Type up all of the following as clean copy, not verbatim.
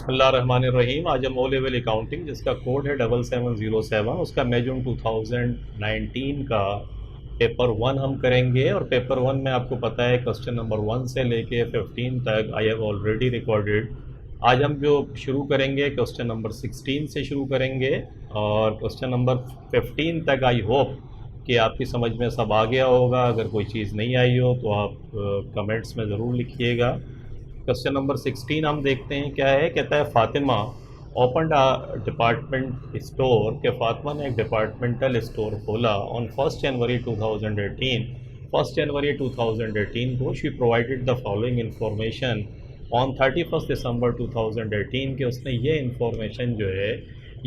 बिस्मिल्लाहिर्रहमानिर्रहीम। आज हम ओ लेवल अकाउंटिंग जिसका कोड है 7707 उसका मई जून 2019 का पेपर 1 हम करेंगे। और पेपर 1 में आपको पता है क्वेश्चन नंबर 1 से लेके 15 तक आई हैव ऑलरेडी रिकॉर्डेड। आज हम जो शुरू करेंगे क्वेश्चन नंबर 16 से शुरू करेंगे और क्वेश्चन नंबर 15 तक आई होप कि आपकी समझ में सब आ गया होगा। अगर कोई चीज़ नहीं आई हो तो आप कमेंट्स में ज़रूर लिखिएगा। क्वेश्चन नंबर 16 हम देखते हैं क्या है। कहता है Fatima open a department store के फातिमा ने एक डिपार्टमेंटल स्टोर खोला ऑन 1 जनवरी 2018। 1 जनवरी 2018 को she provided the following information on 31 दिसंबर 2018 के उसने ये इंफॉर्मेशन जो है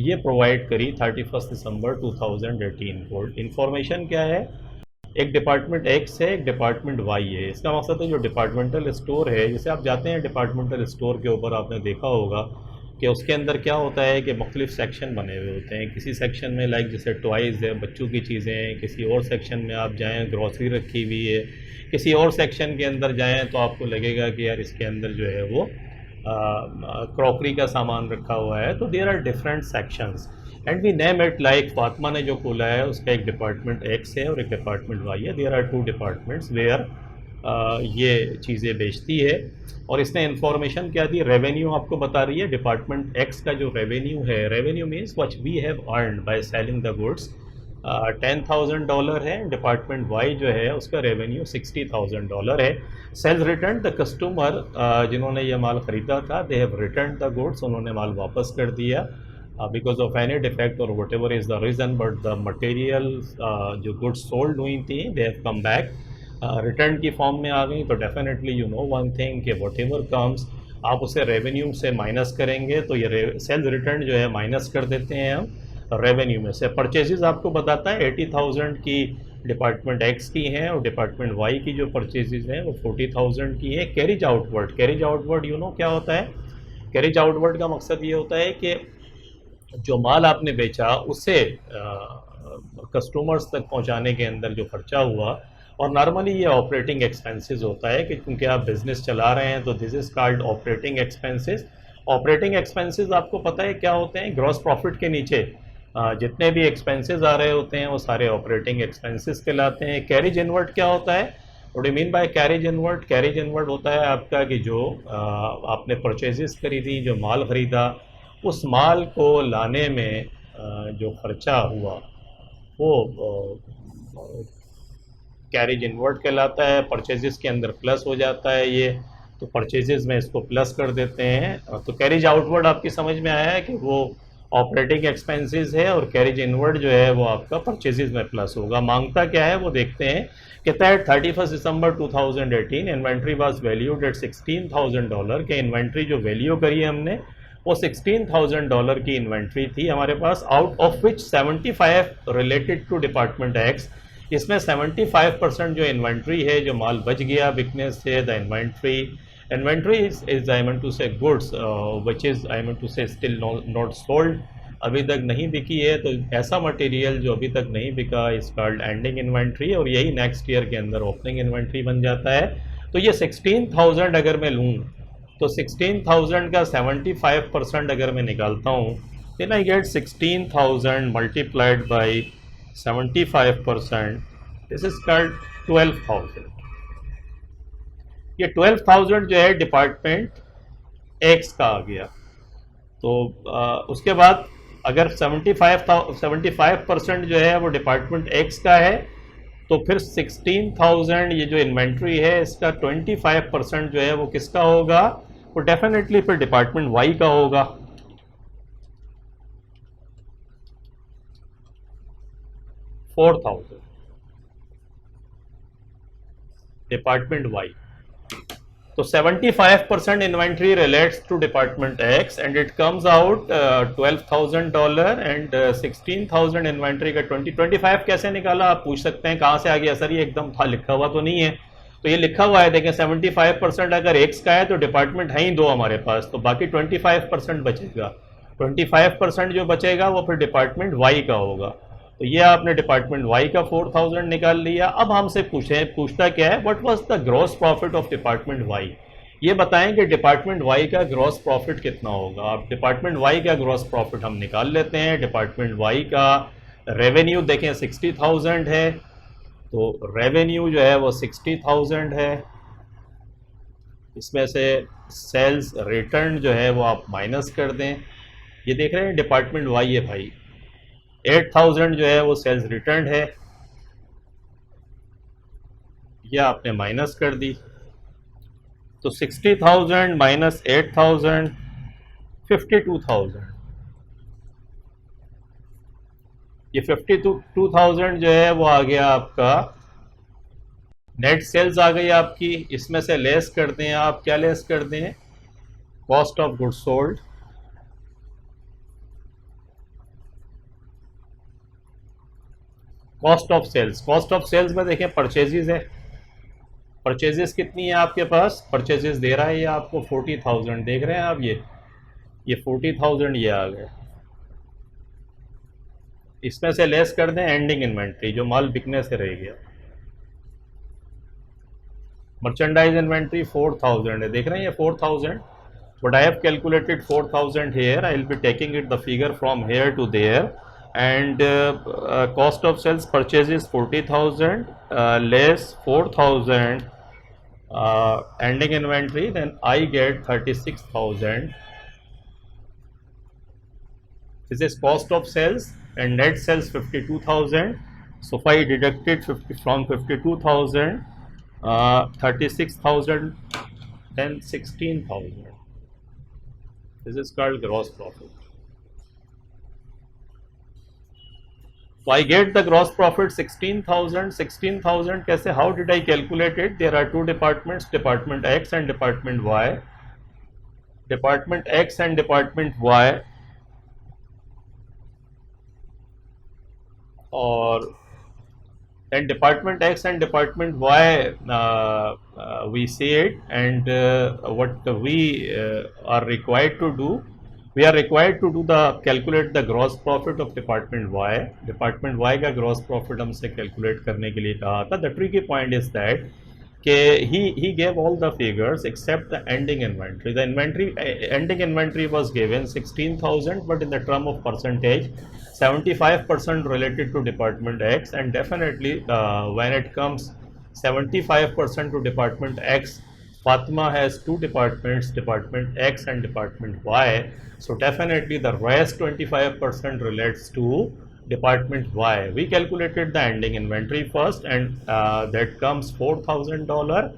ये प्रोवाइड करी 31 दिसंबर 2018 को। इंफॉर्मेशन क्या है, एक डिपार्टमेंट एक्स है, एक डिपार्टमेंट वाई है। इसका मकसद है जो डिपार्टमेंटल स्टोर है, जैसे आप जाते हैं डिपार्टमेंटल स्टोर के ऊपर आपने देखा होगा कि उसके अंदर क्या होता है कि मुख्तलिफ सेक्शन बने हुए होते हैं। किसी सेक्शन में लाइक जैसे टॉयज़ है, बच्चों की चीज़ें हैं। किसी और सेक्शन में आप जाएँ ग्रॉसरी रखी हुई है। किसी और सेक्शन के अंदर जाएँ तो आपको लगेगा कि यार इसके अंदर जो है वो क्रॉकरी का सामान रखा हुआ है। तो there are different sections and we name it like Fatima ने जो खोला है उसका एक डिपार्टमेंट एक्स है और एक डिपार्टमेंट वाई है। देयर आर 2 डिपार्टमेंट्स वेयर ये चीज़ें बेचती है। और इसने इंफॉर्मेशन क्या दी, रेवेन्यू आपको बता रही है। डिपार्टमेंट एक्स का जो रेवेन्यू है, revenue means what we have earned by selling the goods, $10,000 है। डिपार्टमेंट वाई जो है उसका रेवेन्यू $60,000 है। सेल्स रिटर्न द कस्टमर जिन्होंने ये माल ख़रीदा था, they have return the goods, उन्होंने माल वापस कर दिया बिकॉज ऑफ एनी डिफेक्ट और what ever is the reason, but the material जो गुड्स सोल्ड हुई थी they have come back, return की फॉर्म में आ गई। तो definitely you know one thing कि वट एवर कम्स आप उसे रेवेन्यू से माइनस करेंगे। तो ये सेल्स रिटर्न जो है माइनस कर देते हैं हम रेवेन्यू में से। परचेजेस आपको बताता है 80,000 की डिपार्टमेंट एक्स की हैं और डिपार्टमेंट वाई की जो परचेजेस हैं वो 40,000 की है। Carriage outward, carriage outward you know क्या होता है। कैरिज आउटवर्ड का मकसद ये होता है कि जो माल आपने बेचा उसे कस्टमर्स तक पहुंचाने के अंदर जो खर्चा हुआ, और नॉर्मली ये ऑपरेटिंग एक्सपेंसेस होता है कि क्योंकि आप बिज़नेस चला रहे हैं तो this is called operating expenses. Operating expenses आपको पता है क्या होते हैं, ग्रॉस प्रॉफिट के नीचे जितने भी एक्सपेंसेस आ रहे होते हैं वो सारे ऑपरेटिंग एक्सपेंसेस कहलाते हैं। कैरिज इनवर्ड क्या होता है, what do mean bye carriage inward. Carriage inward होता है आपका कि जो आपने परचेजेस खरीदी, जो माल ख़रीदा, उस माल को लाने में जो खर्चा हुआ वो कैरिज इनवर्ड कहलाता है। परचेजेस के अंदर प्लस हो जाता है ये, तो परचेजेस में इसको प्लस कर देते हैं। तो कैरिज आउटवर्ड आपकी समझ में आया है कि वो ऑपरेटिंग एक्सपेंसेस है और कैरिज इनवर्ड जो है वो आपका परचेजेस में प्लस होगा। मांगता क्या है वो देखते हैं। कहता है 31 दिसंबर 2018 इन्वेंट्री वाज वैल्यूड एट $16,000 के इन्वेंट्री जो वैल्यू करी है हमने वो $16,000 की इन्वेंट्री थी हमारे पास, out of which 75 related to department X. इसमें 75% जो इन्वेंट्री है, जो माल बच गया बिकने से, the inventory is I mean to say goods which is I mean to say still not sold, अभी तक नहीं बिकी है। तो ऐसा मटेरियल जो अभी तक नहीं बिका इज कॉल्ड एंडिंग इन्वेंट्री, और यही नेक्स्ट ईयर के अंदर ओपनिंग इन्वेंट्री बन जाता है। तो ये 16,000 अगर मैं लूँ तो 16,000 का 75% अगर मैं निकालता हूँ then I get 16,000 multiplied by 75%, this is called 12,000। ये 12,000 जो है डिपार्टमेंट एक्स का आ गया। तो उसके बाद अगर 75% जो है वो डिपार्टमेंट एक्स का है तो फिर 16,000 ये जो इन्वेंट्री है इसका 25% जो है वो किसका होगा, वो डेफिनेटली फिर डिपार्टमेंट वाई का होगा। $4,000 डिपार्टमेंट वाई। तो 75% inventory relates to department X and it comes out $12,000 and 16,000 inventory का 25 कैसे निकाला आप पूछ सकते हैं, कहाँ से आ गया सर, ये एकदम था लिखा हुआ तो नहीं है। तो ये लिखा हुआ है, देखें 75% अगर एक्स का है तो डिपार्टमेंट है ही 2 हमारे पास, तो बाकी 25% बचेगा। 25% जो बचेगा वो फिर डिपार्टमेंट वाई का होगा। तो ये आपने डिपार्टमेंट वाई का 4,000 निकाल लिया। अब हमसे पूछता क्या है, what was the gross profit of department Y. ये बताएं कि डिपार्टमेंट वाई का ग्रॉस प्रॉफिट कितना होगा। अब डिपार्टमेंट वाई का ग्रॉस प्रॉफिट हम निकाल लेते हैं। डिपार्टमेंट वाई का रेवेन्यू देखें 60,000 है, तो रेवेन्यू जो है वो 60,000 है। इसमें से सेल्स रिटर्न जो है वो आप माइनस कर दें। ये देख रहे हैं डिपार्टमेंट वाई है भाई, 8,000 जो है वो सेल्स रिटर्न है, यह आपने माइनस कर दी। तो 60,000 माइनस 8,000, 52,000। ये 52,000 जो है वो आ गया आपका नेट सेल्स आ गई आपकी। इसमें से लेस कर दें आप, क्या लेस कर दें, cost of goods sold. Cost of sales, cost of sales में देखें परचेजेस है। परचेजेस कितनी है आपके पास, परचेजेस दे रहा है ये आपको 40,000, देख रहे हैं आप, ये 40,000 ये आ गए। इसमें से लेस कर दें एंडिंग इन्वेंट्री, जो माल बिकने से रह गया। मर्चेंडाइज इन्वेंट्री 4,000 है, देख रहे हैं ये 4,000, but I have calculated 4,000 here. I will be taking it the figure from here to there, and cost of sales purchases 40,000 less 4,000 ending inventory, then I get 36,000. This is cost of sales, and net sales 52,000. So if I deducted 50 from 52,000, 36,000, then 16,000. This is called gross profit. So I get the gross profit 16,000. 16,000 कैसे, how did I calculate it? There are two departments, department X and department Y. Department X and department Y, और then department X and department Y, we see it, and what we are required to do, we are required to do the calculate the gross profit of department Y. Department Y का gross profit हमसे calculate करने के लिए कहा था. The tricky point is that he gave all the figures except the ending inventory. The ending inventory was given 16,000, but in the term of percentage, 75% related to department X, and definitely when it comes 75% to department X, Fatima has two departments, department X and department Y. So definitely the rest 25% relates to department Y. We calculated the ending inventory first, and that comes $4,000.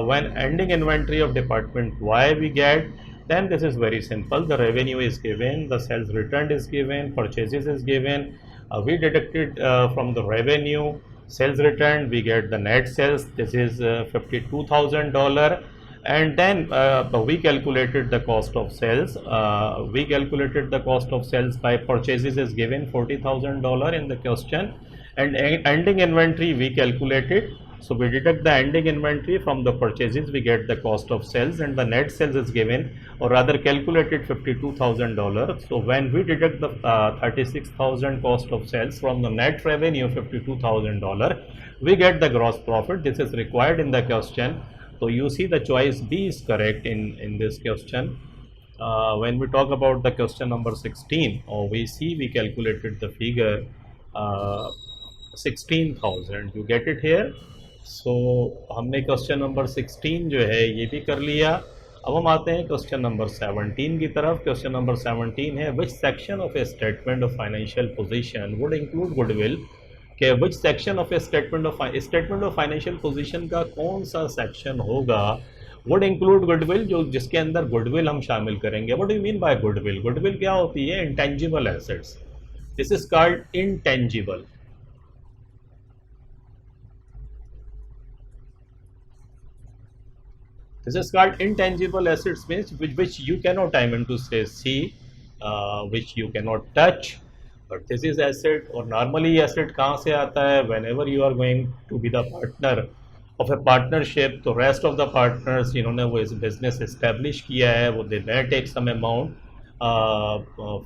When ending inventory of department Y we get, then this is very simple. The revenue is given, the sales returned is given, purchases is given. We deducted from the revenue, sales returned, we get the net sales. This is $52,000. And then we calculated the cost of sales. We calculated the cost of sales by purchases is given $40,000 in the question, and ending inventory we calculated. So we deduct the ending inventory from the purchases, we get the cost of sales, and the net sales is given, or rather calculated $52,000. So when we deduct the 36,000 cost of sales from the net revenue $52,000, we get the gross profit. This is required in the question. So you see the choice B is correct in this question. When we talk about the question number 16, we see we calculated the figure 16,000. You get it here? So हमने question number 16 जो है ये भी कर लिया. अब हम आते हैं question number 17 की तरफ. Question number 17 है, which section of a statement of financial position would include goodwill? कि which section of a statement of financial position का कौन सा section होगा would include goodwill, जो जिसके अंदर goodwill हम शामिल करेंगे. What do you mean by goodwill? Goodwill क्या होती है? Intangible assets. This is called intangible. This is called intangible assets, means which you cannot, I mean to say, see, which you cannot touch. But this is asset. और normally asset कहाँ से आता है? Whenever you are going to be the partner of a partnership, तो rest of the partners जिन्होंने वो इस business establish किया है, वो they may take some amount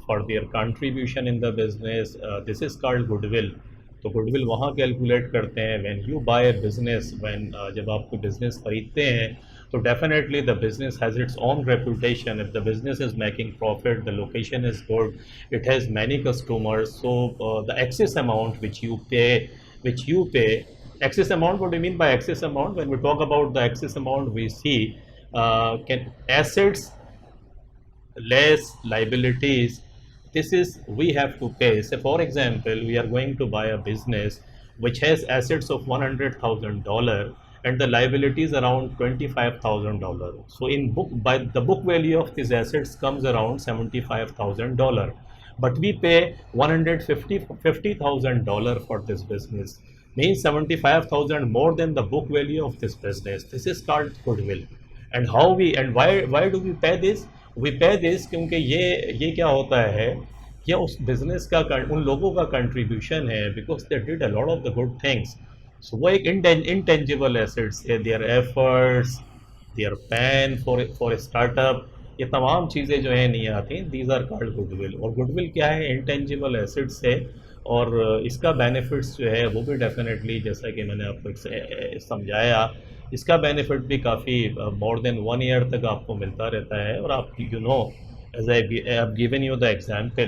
for their contribution in the business. This is called goodwill. तो goodwill वहाँ calculate करते हैं when you buy a business, when जब आप कोई बिजनेस खरीदते हैं तो definitely the business has its own reputation, if the business is making profit, the location is good, it has many customers, so the excess amount which you pay, excess amount, what do you mean by excess amount? When we talk about the excess amount, we see can assets less liabilities, this is we have to pay. So for example, we are going to buy a business which has assets of $100,000 and the liabilities around $25,000. So in book, by the book value of these assets comes around $75,000, but we pay $150,000 for this business, means 75,000 more than the book value of this business. This is called goodwill. And how we and why do we pay this? We pay this क्योंकि ये क्या होता है, ये उस business का उन लोगों का कंट्रीब्यूशन है, because they did a lot of the good things. So वो एक इंटेंजिबल एसेट्स है, their efforts, their pain for startup, ये तमाम चीज़ें जो है नहीं आती, दीज आर कॉल्ड गुडविल. और गुडविल क्या है, इंटेंजिबल एसेट्स है, और इसका बेनिफिट्स जो है वो भी डेफिनेटली, जैसा कि मैंने आपको समझाया, इसका बेनिफिट भी काफ़ी मोर देन 1 ईयर तक आपको मिलता रहता है. और आप you know as I given you the example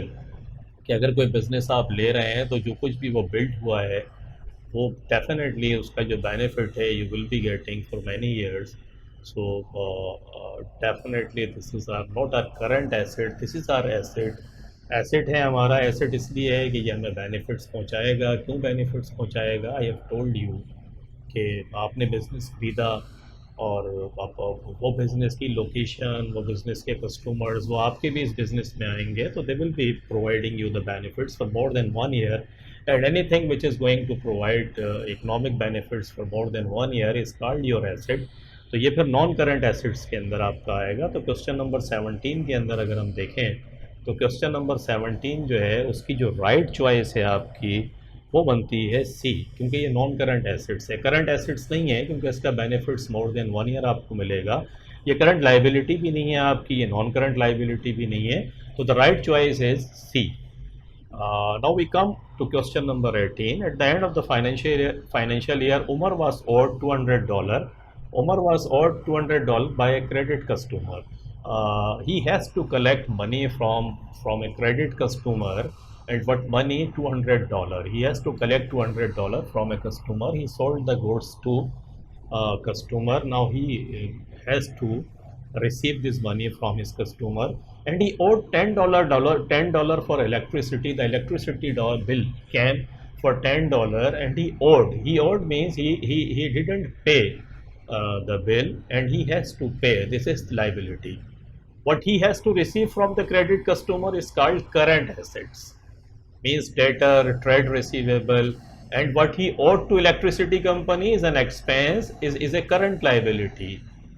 कि अगर कोई बिज़नेस आप ले रहे हैं तो जो कुछ भी वो बिल्ड हुआ है वो डेफिनेटली उसका जो बेनिफिट है you will be getting for many years. So definitely this is our not our current asset, this is our asset. Asset है हमारा, एसेट इसलिए है कि ये हमें बेनिफिट्स पहुंचाएगा. क्यों बेनिफिट्स पहुंचाएगा? आई हैव टोल्ड यू कि आपने बिज़नेस खरीदा और आप वो बिज़नेस की लोकेशन, वो बिज़नेस के कस्टमर्स, वो आपके भी इस बिज़नेस में आएंगे, तो they will be providing you the benefits for more than 1 year. And anything which is going to provide economic benefits for more than 1 year is called your asset. तो ये फिर नॉन करंट एसेट्स के अंदर आपका आएगा. तो question number 17 के अंदर अगर हम देखें तो क्वेश्चन नंबर 17 जो है उसकी जो राइट चॉइस है आपकी वो बनती है सी, क्योंकि ये नॉन करंट एसेट्स है. करंट एसेट्स नहीं है क्योंकि इसका बेनिफिट्स मोर देन 1 ईयर आपको मिलेगा. ये करंट लाइबिलिटी भी नहीं है आपकी, ये नॉन करंट लाइबिलिटी भी नहीं है. तो the right choice is C. Now we come to question number 18. At the end of the financial year Umar was owed $200. Umar was owed $200 by a credit customer. He has to collect money from a credit customer. And what money? $200. He has to collect $200 from a customer. He sold the goods to a customer. Now he has to receive this money from his customer. And he owed $10 for electricity. The electricity bill came for $10, and he owed. He owed means he didn't pay the bill, and he has to pay. This is liability. What he has to receive from the credit customer is called current assets, means debtor, trade receivable. And what he owed to electricity company is an expense, is a current liability,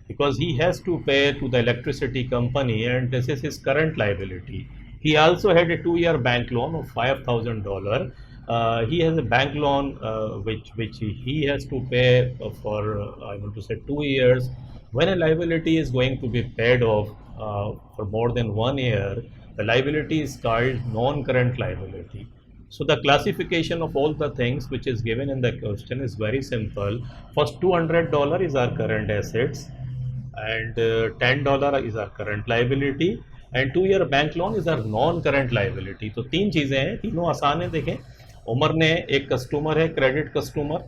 because he has to pay to the electricity company, and this is his current liability. He also had a 2-year bank loan of $5,000. He has a bank loan which he has to pay for I want to say 2 years. When a liability is going to be paid off for more than 1 year, the liability is called non-current liability. So the classification of all the things which is given in the question is very simple. First, $200 is our current assets, and $10 is our current liability, and 2-year bank loan is our non-current liability. तो 3 चीज़ें हैं, तीनों आसान है. देखें, उमर ने एक customer है, क्रेडिट कस्टमर,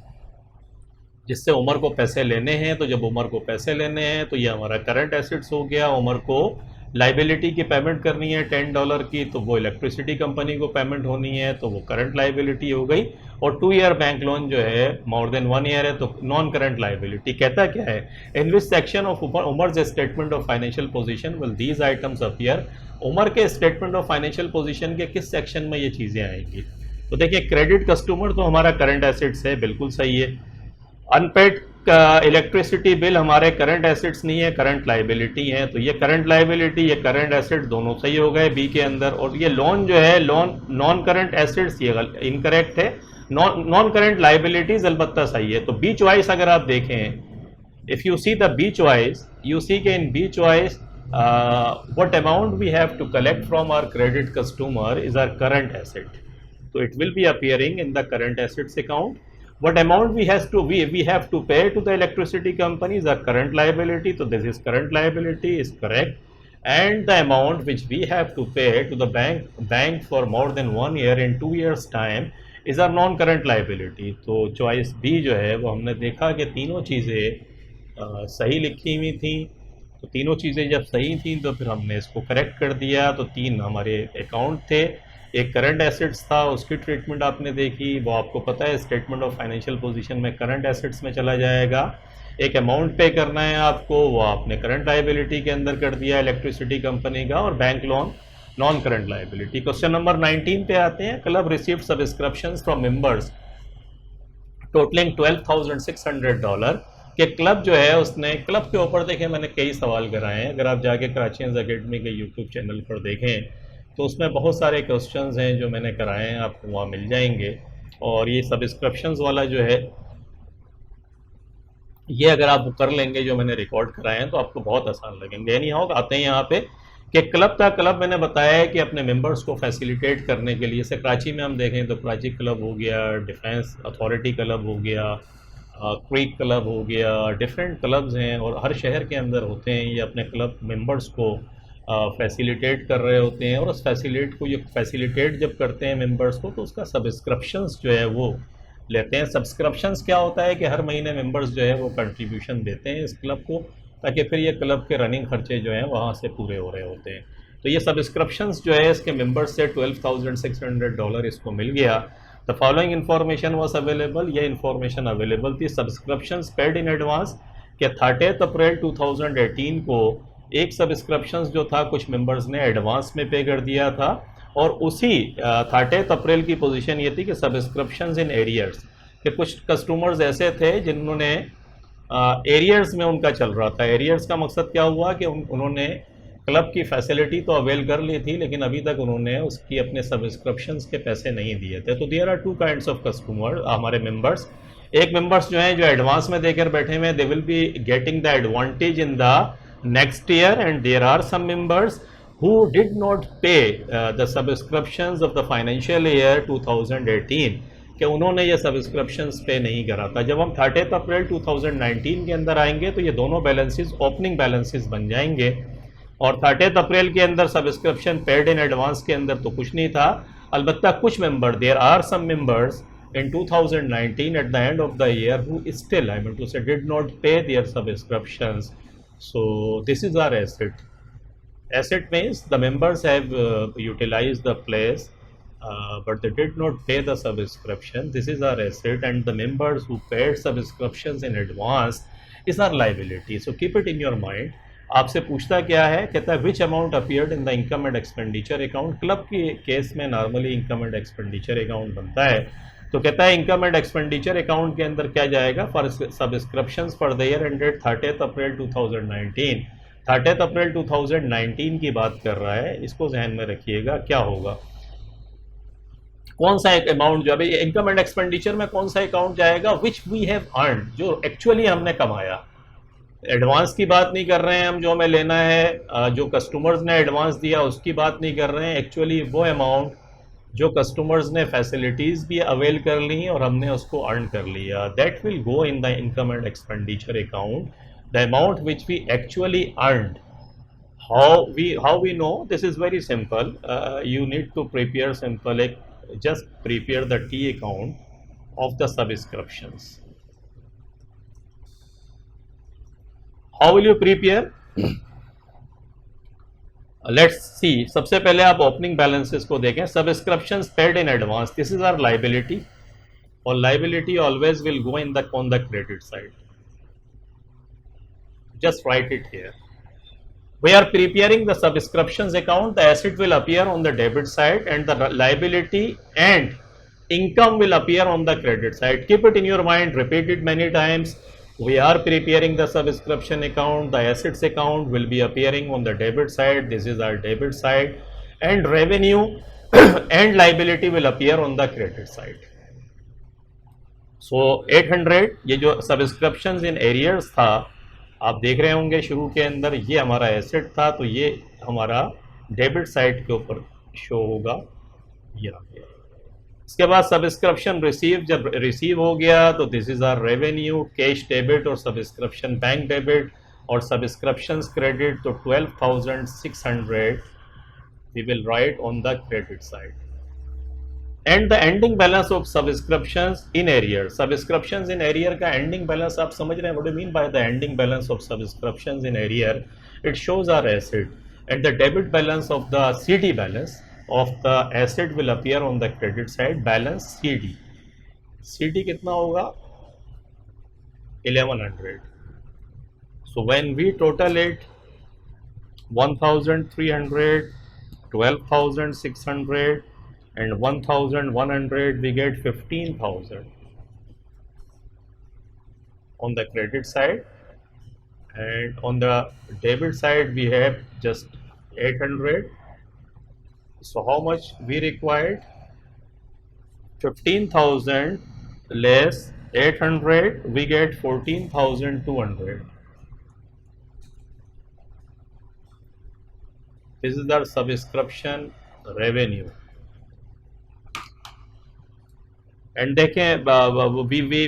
जिससे उमर को पैसे लेने हैं. तो जब उमर को पैसे लेने हैं तो ये हमारा करंट एसेट्स हो गया. उमर को लाइबिलिटी की पेमेंट करनी है $10 की, तो वो इलेक्ट्रिसिटी कंपनी को पेमेंट होनी है, तो वो करंट लाइबिलिटी हो गई. और 2-year बैंक लोन जो है मोर देन 1 ईयर है, तो नॉन करंट लाइबिलिटी. कहता क्या है, in which section of Umar's statement of financial position will these items appear. Umar के स्टेटमेंट ऑफ फाइनेंशियल पोजीशन के किस सेक्शन में ये चीज़ें आएंगी? तो देखिए, क्रेडिट कस्टमर तो हमारा करंट एसेट्स है, बिल्कुल सही है. अनपेड इलेक्ट्रिसिटी बिल हमारे करंट एसेट्स नहीं है, करंट लाइबिलिटी है. तो ये करंट लाइबिलिटी, ये करंट एसेट दोनों सही हो गए बी के अंदर. और ये लोन जो है, लोन नॉन करंट एसेट्स, ये इनकरेक्ट है. नॉन करंट लाइबिलिटीज अलबत्ता सही है. तो बी चॉइस अगर आप देखें, if you see the B choice, you see के in B choice what amount we have to collect from our credit customer is our current asset. तो it will be appearing in the current assets account. What amount we have to pay to the electricity company is a current liability. So this is current liability is correct, and the amount which we have to pay to the bank for more than 1 year in 2 years time is our non current liability. तो choice B जो है वो हमने देखा कि तीनों चीज़ें सही लिखी हुई थी. तो तीनों चीज़ें जब सही थी तो फिर हमने इसको करेक्ट कर दिया. तो तीन हमारे अकाउंट थे. एक करंट एसेट्स था, उसकी ट्रीटमेंट आपने देखी, वो आपको पता है स्टेटमेंट ऑफ फाइनेंशियल पोजीशन में करंट एसेट्स में चला जाएगा. एक अमाउंट पे करना है आपको, वो आपने करंट लाइबिलिटी के अंदर कर दिया इलेक्ट्रिसिटी कंपनी का, और bank loan non current liability. Question number 19 पे आते हैं. Club received subscriptions from members totalling $12,600 के क्लब जो है उसने क्लब के ऊपर देखें मैंने कई सवाल कराए हैं. अगर आप जाके कराची अकेडमी के यूट्यूब चैनल पर देखें तो उसमें बहुत सारे क्वेश्चंस हैं जो मैंने कराए हैं, आपको वहाँ मिल जाएंगे. और ये सब्सक्रिप्शंस वाला जो है ये अगर आप कर लेंगे जो मैंने रिकॉर्ड कराए हैं तो आपको बहुत आसान लगेंगे. यानी हाउ आते हैं यहाँ पे कि क्लब का क्लब मैंने बताया है कि अपने मेंबर्स को फैसिलिटेट करने के लिए, जैसे कराची में हम देखें तो कराची क्लब हो गया, डिफेंस अथॉरिटी क्लब हो गया, क्रीक क्लब हो गया, डिफरेंट क्लब्स हैं और हर शहर के अंदर होते हैं. ये अपने क्लब मेंबर्स को फैसिलिटेट कर रहे होते हैं, और उस फैसिलिटेट जब करते हैं मेंबर्स को तो उसका सब्सक्रिप्शंस जो है वो लेते हैं. सब्सक्रिप्शंस क्या होता है कि हर महीने मेंबर्स जो है वो कंट्रीब्यूशन देते हैं इस क्लब को, ताकि फिर ये क्लब के रनिंग खर्चे जो हैं वहाँ से पूरे हो रहे होते हैं. तो ये सब्सक्रिप्शंस जो है इसके मेंबर्स से $12,600 इसको मिल गया. The following information was available, ये इन्फॉर्मेशन अवेलेबल थी. सब्सक्रिप्शंस पेड इन एडवांस के 30 अप्रैल 2018 को एक सब्सक्रिप्शंस जो था कुछ मेंबर्स ने एडवांस में पे कर दिया था, और उसी 30 अप्रैल की पोजीशन ये थी कि सब्सक्रिप्शंस इन एरियर्स कि कुछ कस्टमर्स ऐसे थे जिन्होंने एरियर्स में उनका चल रहा था. एरियर्स का मकसद क्या हुआ कि उन्होंने क्लब की फैसिलिटी तो अवेल कर ली थी लेकिन अभी तक उन्होंने उसकी अपने सब्सक्रिप्शंस के पैसे नहीं दिए थे. तो there are two kinds of customer हमारे मेंबर्स. एक मेंबर्स जो हैं जो एडवांस में देकर बैठे हुए हैं, they will be getting the advantage in the next year, and there are some members who did not pay the subscriptions of the financial year 2018 कि उन्होंने ये सब्सक्रिप्शंस पे नहीं करा था. जब हम 30 अप्रैल 2019 के अंदर आएंगे तो ये दोनों बैलेंसेस ओपनिंग बैलेंसेस बन जाएंगे, और 30 अप्रैल के अंदर सब्सक्रिप्शन पेड इन एडवांस के अंदर तो कुछ नहीं था. अलबत्ता कुछ member, there are some members in 2019 at the end of the year who still, I mean to say, did not pay their subscriptions. So this is our asset. Asset means the members have utilized the place, but they did not pay the subscription. This is our asset, and the members who paid subscriptions in advance is our liability. So keep it in your mind. आपसे पूछता क्या है, कहता है विच amount appeared in the income and expenditure account. Club के case में normally income and expenditure account बनता है, तो कहता है इनकम एंड एक्सपेंडिचर अकाउंट के अंदर क्या जाएगा, for subscriptions for the year ended 30 अप्रैल 2019. 30 अप्रैल 2019 की बात कर रहा है, इसको जहन में रखिएगा. क्या होगा, कौन सा एक अमाउंट जो अभी इनकम एंड एक्सपेंडिचर में कौन सा अकाउंट जाएगा, विच वी हैव अर्न, जो एक्चुअली हमने कमाया. एडवांस की बात नहीं कर रहे हैं हम, जो हमें लेना है, जो कस्टमर्स ने एडवांस दिया उसकी बात नहीं कर रहे हैं. एक्चुअली वो अमाउंट जो कस्टमर्स ने फैसिलिटीज़ भी अवेल कर ली और हमने उसको अर्न कर लिया, that will go in the income and expenditure account. The amount which we actually earned, how we know, this is very simple. You need to prepare simple, just prepare the T account of the subscriptions. How will you prepare? Let's see. सबसे पहले आप opening balances को देखें. Subscriptions paid in advance, this is our liability, और liability always will go in the on the credit side. Just write it here. We are preparing the subscriptions account. The asset will appear on the debit side, and the liability and income will appear on the credit side. Keep it in your mind. Repeat it many times. We are preparing the subscription account. The assets account will be appearing on the debit side. This is our debit side, and revenue and liability will appear on the credit side. So 800, ये जो subscriptions in arrears था, आप देख रहे होंगे शुरू के अंदर, ये हमारा एसेट था, तो ये हमारा डेबिट साइड के ऊपर शो होगा. ये इसके बाद सब्सक्रिप्शन रिसीव, जब रिसीव हो गया तो this is our revenue, cash debit और सब्सक्रिप्शन बैंक डेबिट और सब्सक्रिप्शन क्रेडिट, तो 12,600 we will write on the credit side. And the ending balance of subscriptions in arrear. Subscriptions in arrear का ending balance आप समझ रहे हैं, what do mean by the ending balance of subscriptions in arrear? It shows our asset and the debit balance of the CD balance of the asset will appear on the credit side, balance CD. CD कितना होगा? 1100. So when we total it, 1,300, 12,600 and 1,100, we get 15,000 on the credit side, and on the debit side we have just 800. So how much we required? 15,000 less 800, we get 14,200. This is the subscription revenue. And देखें,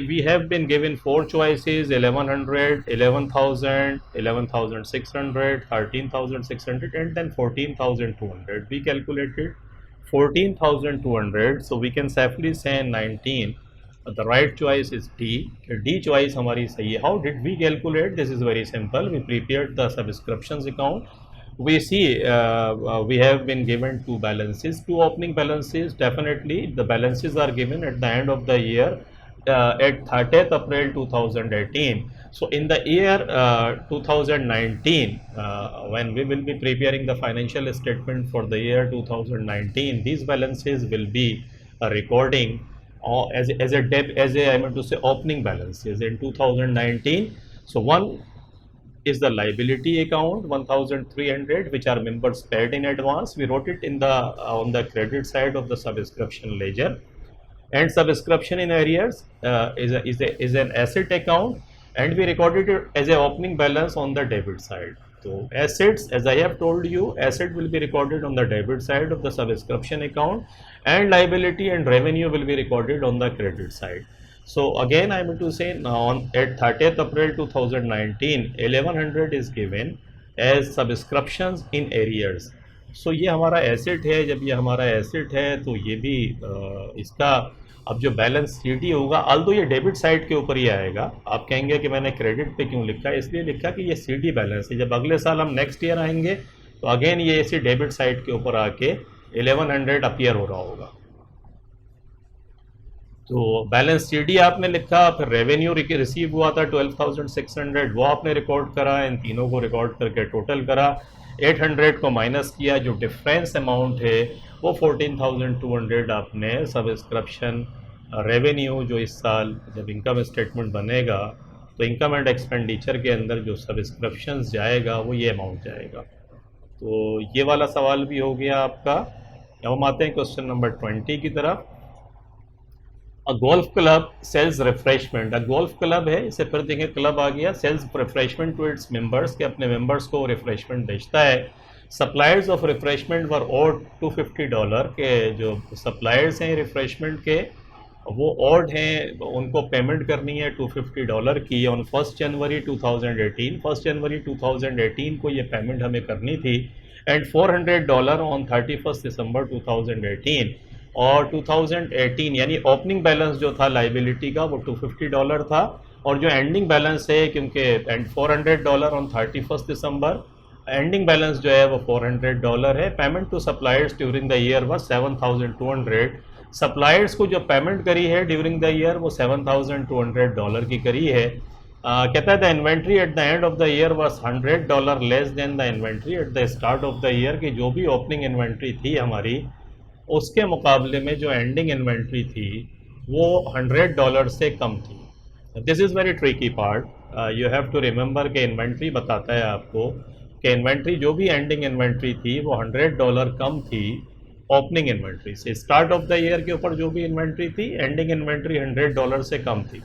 we have been given 4 choices: 1100, 11,000, 11,600, 13,600 and then 14,200. We calculated 14,200, so we can safely say 19. The right choice is D. D choice हमारी सही है. How did we calculate? This is very simple. We prepared the subscriptions account. We see we have been given 2 balances, 2 opening balances. Definitely the balances are given at the end of the year at 30th April 2018. So in the year 2019, when we will be preparing the financial statement for the year 2019, these balances will be recording as I meant to say opening balances in 2019. So one is the liability account 1,300, which are members paid in advance. We wrote it in the on the credit side of the subscription ledger. And subscription in arrears is an asset account, and we recorded it as a opening balance on the debit side. So assets, as I have told you, asset will be recorded on the debit side of the subscription account, and liability and revenue will be recorded on the credit side. So again I am to say now at 30th April 2019 1100 is given as subscriptions in arrears. So ये हमारा asset है. जब ये हमारा asset है तो ये भी इसका अब जो बैलेंस CD होगा, आल्दो ये डेबिट साइड के ऊपर ही आएगा. आप कहेंगे कि मैंने क्रेडिट पे क्यों लिखा? इसलिए लिखा कि ये CD बैलेंस है. जब अगले साल हम नेक्स्ट ईयर आएंगे तो अगेन ये इसी डेबिट साइड के ऊपर आके 1100 अपीयर हो रहा होगा. तो बैलेंस CD आपने लिखा, फिर रेवेन्यू रिसीव हुआ था 12,600, वो आपने रिकॉर्ड करा, इन तीनों को रिकॉर्ड करके टोटल करा, 800 को माइनस किया, जो डिफरेंस अमाउंट है वो 14,200 आपने सब्सक्रिप्शन रेवेन्यू, जो इस साल जब इनकम स्टेटमेंट बनेगा तो इनकम एंड एक्सपेंडिचर के अंदर जो सब्सक्रिप्शन जाएगा वो ये अमाउंट जाएगा. तो ये वाला सवाल भी हो गया आपका. अब हम आते हैं क्वेश्चन नंबर 20 की तरफ. A golf club sales refreshment. A golf club है, इससे फिर देखें क्लब आ गया. Sales refreshment to its members, के अपने मेंबर्स को रिफ्रेशमेंट बेचता है. Suppliers of refreshment were owed $250 के जो सप्लायर्स हैं रिफ्रेशमेंट के वो ओड हैं, उनको पेमेंट करनी है $250 की ऑन 1 जनवरी 2018. 1 जनवरी 2018 को ये पेमेंट हमें करनी थी. एंड $400 ऑन 31 दिसंबर 2018. और 2018 यानी ओपनिंग बैलेंस जो था लाइबिलिटी का वो $250 था, और जो एंडिंग बैलेंस है क्योंकि $400 ऑन 31 दिसंबर, एंडिंग बैलेंस जो है वो $400 है. Payment to suppliers during the year was 7,200. Suppliers को जो पेमेंट करी है ड्यूरिंग द ईयर वो $7,200 की करी है. कहता है the inventory at the end of the year was $100 less than the inventory at the start of the year, की जो भी ओपनिंग इन्वेंट्री थी हमारी उसके मुकाबले में जो एंडिंग इन्वेंट्री थी वो $100 से कम थी. This is very tricky part. You have to remember कि इन्वेंट्री बताता है आपको कि इन्वेंट्री जो भी एंडिंग इन्वेंट्री थी वो $100 कम थी ओपनिंग इन्वेंट्री से. स्टार्ट ऑफ द ईयर के ऊपर जो भी इन्वेंट्री थी, एंडिंग इन्वेंट्री $100 से कम थी.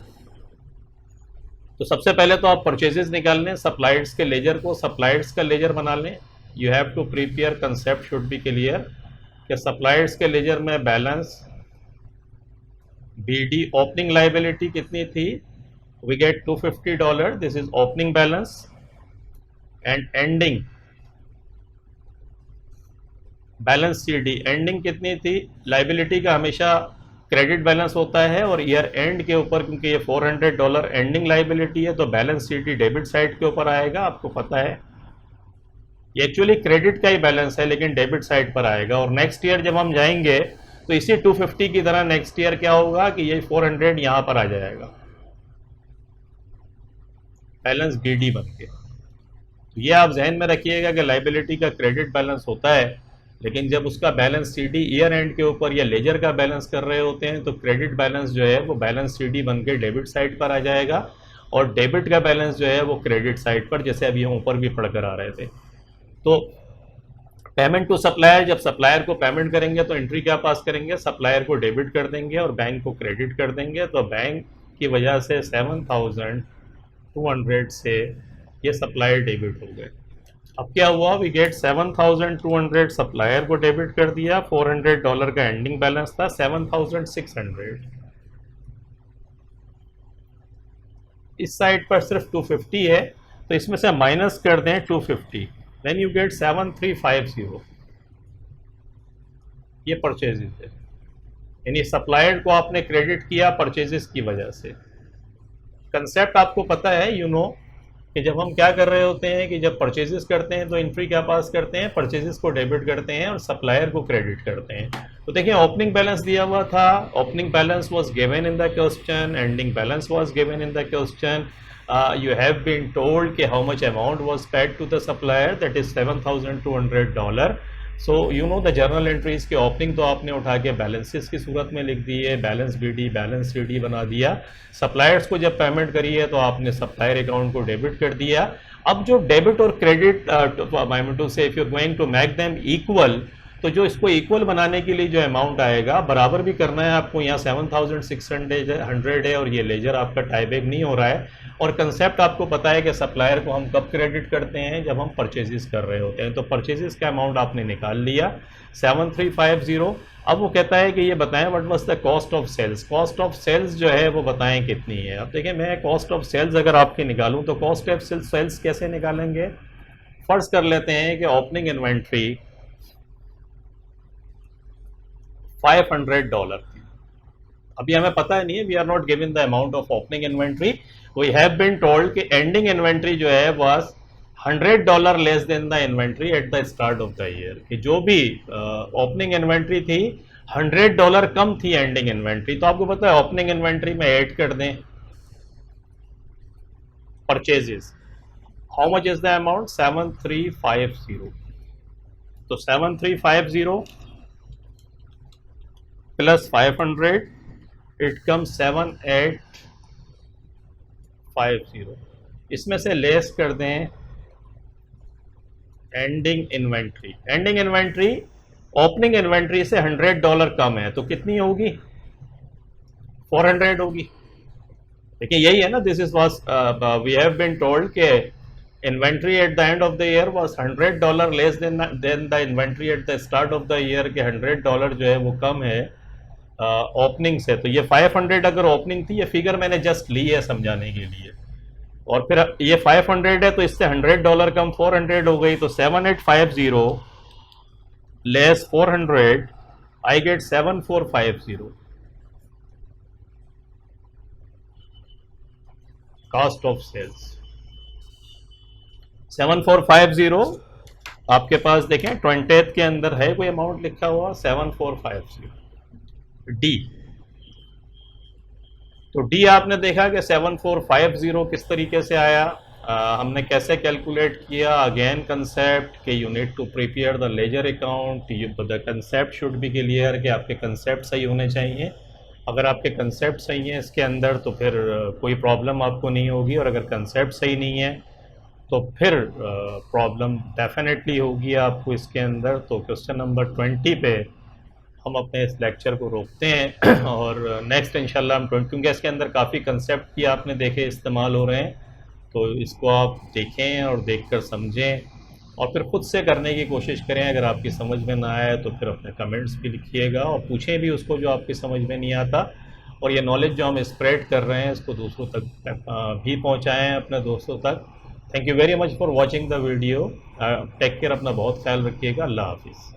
तो सबसे पहले तो आप परचेजेस निकाल लें सप्लायर्स के लेजर को, सप्लायर्स का लेजर बना लें. You have to prepare, concept should be clear कि सप्लायर्स के लेजर में balance B D opening liability कितनी थी, we get $250, this is opening balance, and ending balance C D, ending कितनी थी, लाइबिलिटी का हमेशा क्रेडिट बैलेंस होता है और ईयर एंड के ऊपर क्योंकि ये $400 एंडिंग लाइबिलिटी है तो balance C D debit side के ऊपर आएगा, आपको पता है ये एक्चुअली क्रेडिट का ही बैलेंस है लेकिन डेबिट साइड पर आएगा। और नेक्स्ट ईयर जब हम जाएंगे तो इसी 250 की तरह नेक्स्ट ईयर क्या होगा कि ये 400 यहां पर आ जाएगा बैलेंस बीडी बन के। तो ये आप जहन में रखिएगा कि लाइबिलिटी का क्रेडिट बैलेंस होता है लेकिन जब उसका बैलेंस सीडी ईयर एंड के ऊपर या लेजर का बैलेंस कर रहे होते हैं तो क्रेडिट बैलेंस जो है वो बैलेंस सीडी बन के डेबिट साइड पर आ जाएगा और डेबिट का बैलेंस जो है वो क्रेडिट साइड पर, जैसे अभी हम ऊपर भी पढ़कर आ रहे थे। तो पेमेंट टू सप्लायर, जब सप्लायर को पेमेंट करेंगे तो एंट्री क्या पास करेंगे, सप्लायर को डेबिट कर देंगे और बैंक को क्रेडिट कर देंगे। तो बैंक की वजह से 7,200 से ये सप्लायर डेबिट हो गए। अब क्या हुआ, वी गेट 7,200 सप्लायर को डेबिट कर दिया, $400 का एंडिंग बैलेंस था, 7,600 इस साइड पर सिर्फ 250 है तो इसमें से माइनस कर दें 250, देन यू गेट 7,350। ये परचेजेस है, यानी सप्लायर को आपने क्रेडिट किया परचेजेस की वजह से। कंसेप्ट आपको पता है, यू नो कि जब हम क्या कर रहे होते हैं कि जब परचेजेस करते हैं तो एंट्री क्या पास करते हैं, परचेजेस को डेबिट करते हैं और सप्लायर को क्रेडिट करते हैं। तो देखिए ओपनिंग बैलेंस दिया हुआ था, opening balance was given in the question, ending balance was given in the question, you have been told कि how much amount was paid to the supplier, that is $7,200। so you know the journal entries के opening तो आपने उठा के balances की सूरत में लिख दी है, बैलेंस बीडी बैलेंस सीडी बना दिया। सप्लायर्स को जब पेमेंट करी है तो आपने सप्लायर अकाउंट को डेबिट कर दिया। अब जो डेबिट और क्रेडिट आई मीन टू से if you are going to make them equal, तो जो इसको इक्वल बनाने के लिए जो अमाउंट आएगा बराबर भी करना है आपको। यहाँ 7,600 है और ये लेजर आपका टाई बैक नहीं हो रहा है। और कंसेप्ट आपको पता है कि सप्लायर को हम कब क्रेडिट करते हैं, जब हम परचेजेस कर रहे होते हैं। तो परचेजेस का अमाउंट आपने निकाल लिया 7,350। अब वो कहता है कि ये बताएं what was the cost of sales, cost of sales जो है वो बताएं कितनी है। अब देखिए मैं कॉस्ट ऑफ सेल्स अगर आपकी निकालूं तो कॉस्ट ऑफ सेल्स कैसे निकालेंगे, फर्स्ट कर लेते हैं कि ओपनिंग इन्वेंट्री $500 थी। अभी हमें पता नहीं है, we are not given the amount of opening inventory, we have been told कि एंडिंग इन्वेंट्री जो है was $100 less than the inventory at the start of the year, कि जो भी ओपनिंग इन्वेंट्री थी $100 कम थी एंडिंग इन्वेंट्री। तो आपको पता है ओपनिंग इन्वेंट्री में ऐड कर दें purchases, how much is the amount 7,350। तो 7,350 प्लस 500 इट कम्स 7,850। इसमें से लेस कर दें ending inventory. Ending inventory opening inventory से $100 कम है तो कितनी होगी, 400 होगी। देखिए यही है ना, this is was we have been told के inventory at the end of the year was $100 less than the inventory at the start of the year, के $100 जो है वो कम है ओपनिंग से। तो ये 500 अगर ओपनिंग थी, ये फिगर मैंने जस्ट ली है समझाने के लिए, और फिर ये 500 है तो इससे $100 कम 400 हो गई। तो 7,850 less 400 I get 7,450 cost of sales. 7,450 आपके पास देखें 20th के अंदर है कोई अमाउंट लिखा हुआ 7,450 डी। तो डी आपने देखा कि 7,450 किस तरीके से आया, हमने कैसे कैलकुलेट किया। अगेन कंसेप्ट कि you need to prepare the ledger account, the concept should be clear, कि आपके कंसेप्ट सही होने चाहिए। अगर आपके कंसेप्ट सही हैं इसके अंदर तो फिर कोई प्रॉब्लम आपको नहीं होगी, और अगर कंसेप्ट सही नहीं है तो फिर प्रॉब्लम डेफिनेटली होगी आपको इसके अंदर। तो क्वेश्चन नंबर 20 पे हम अपने इस लेक्चर को रोकते हैं और नेक्स्ट इंशाल्लाह हम क्योंकि इसके अंदर काफ़ी कंसेप्ट भी आपने देखे इस्तेमाल हो रहे हैं, तो इसको आप देखें और देखकर समझें और फिर ख़ुद से करने की कोशिश करें। अगर आपकी समझ में ना आए तो फिर अपने कमेंट्स भी लिखिएगा और पूछें भी उसको जो आपकी समझ में नहीं आता। और ये नॉलेज जो हम स्प्रेड कर रहे हैं इसको दूसरों तक भी पहुंचाएं, अपने दोस्तों तक। Thank you very much for watching the video. Take care, अपना बहुत ख्याल रखिएगा। अल्लाह हाफिज़।